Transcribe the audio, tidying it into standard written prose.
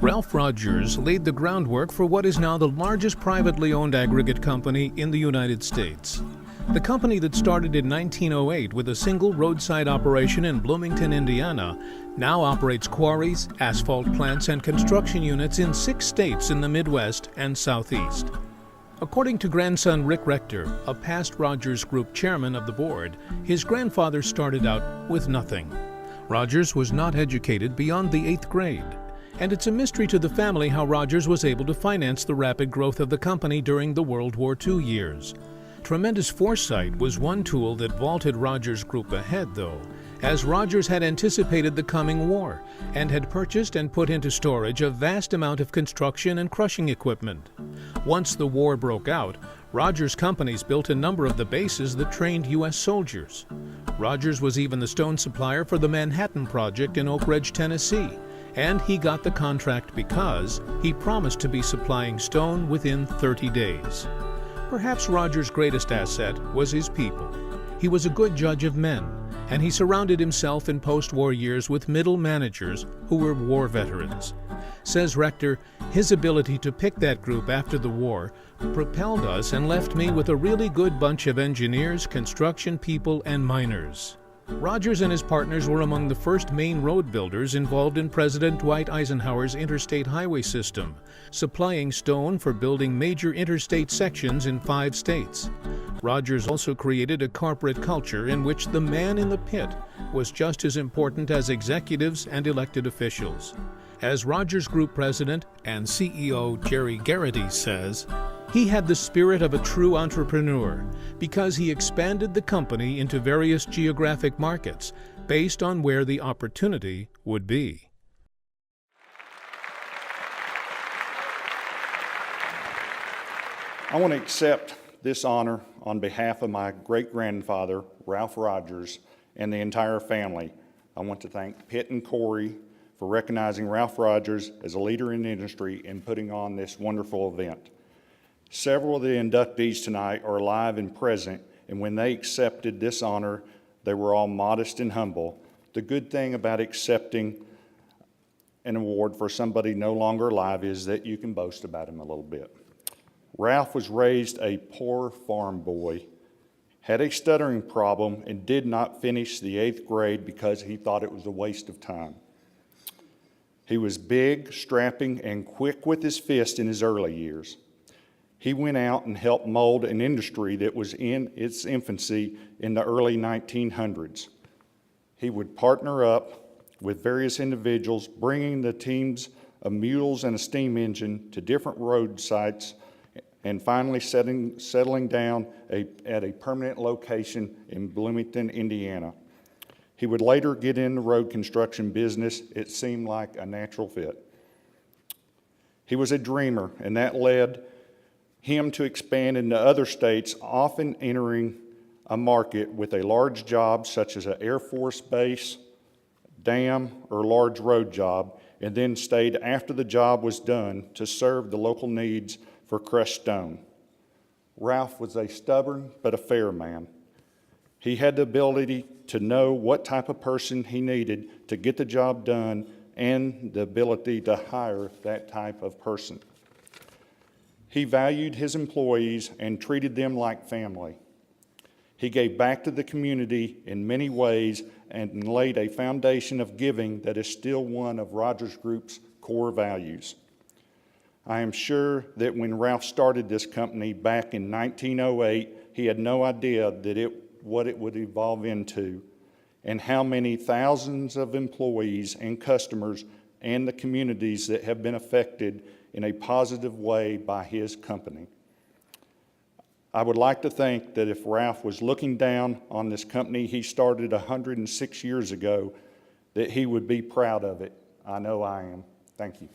Ralph Rogers laid the groundwork for what is now the largest privately owned aggregate company in the United States. The company that started in 1908 with a single roadside operation in Bloomington, Indiana, now operates quarries, asphalt plants, and construction units in 6 states in the Midwest and Southeast. According to grandson Rick Rechter, a past Rogers Group chairman of the board, his grandfather started out with nothing. Rogers was not educated beyond the 8th grade. And it's a mystery to the family how Rogers was able to finance the rapid growth of the company during the World War II years. Tremendous foresight was one tool that vaulted Rogers Group ahead, though, as Rogers had anticipated the coming war and had purchased and put into storage a vast amount of construction and crushing equipment. Once the war broke out, Rogers companies built a number of the bases that trained U.S. soldiers. Rogers was even the stone supplier for the Manhattan Project in Oak Ridge, Tennessee. And he got the contract because he promised to be supplying stone within 30 days. Perhaps Rogers' greatest asset was his people. He was a good judge of men, and he surrounded himself in post-war years with middle managers who were war veterans. Says Rechter, his ability to pick that group after the war propelled us and left me with a really good bunch of engineers, construction people, and miners. Rogers and his partners were among the first main road builders involved in President Dwight Eisenhower's interstate highway system, supplying stone for building major interstate sections in 5 states. Rogers also created a corporate culture in which the man in the pit was just as important as executives and elected officials. As Rogers Group president and CEO Jerry Garrity says, he had the spirit of a true entrepreneur because he expanded the company into various geographic markets based on where the opportunity would be. I want to accept this honor on behalf of my great-grandfather, Ralph Rogers, and the entire family. I want to thank Pit Quarry for recognizing Ralph Rogers as a leader in the industry and putting on this wonderful event. Several of the inductees tonight are alive and present, and when they accepted this honor, they were all modest and humble. The good thing about accepting an award for somebody no longer alive is that you can boast about him a little bit. Ralph was raised a poor farm boy, had a stuttering problem, and did not finish the 8th grade because he thought it was a waste of time. He was big, strapping, and quick with his fist in his early years. He went out and helped mold an industry that was in its infancy in the early 1900s. He would partner up with various individuals, bringing the teams of mules and a steam engine to different road sites, and finally settling down at a permanent location in Bloomington, Indiana. He would later get in the road construction business. It seemed like a natural fit. He was a dreamer, and that led him to expand into other states, often entering a market with a large job such as an Air Force base, dam, or large road job, and then stayed after the job was done to serve the local needs for crushed stone. Ralph was a stubborn but a fair man. He had the ability to know what type of person he needed to get the job done and the ability to hire that type of person. He valued his employees and treated them like family. He gave back to the community in many ways and laid a foundation of giving that is still one of Rogers Group's core values. I am sure that when Ralph started this company back in 1908, he had no idea that what it would evolve into and how many thousands of employees and customers and the communities that have been affected in a positive way by his company. I would like to think that if Ralph was looking down on this company he started 106 years ago, that he would be proud of it. I know I am. Thank you.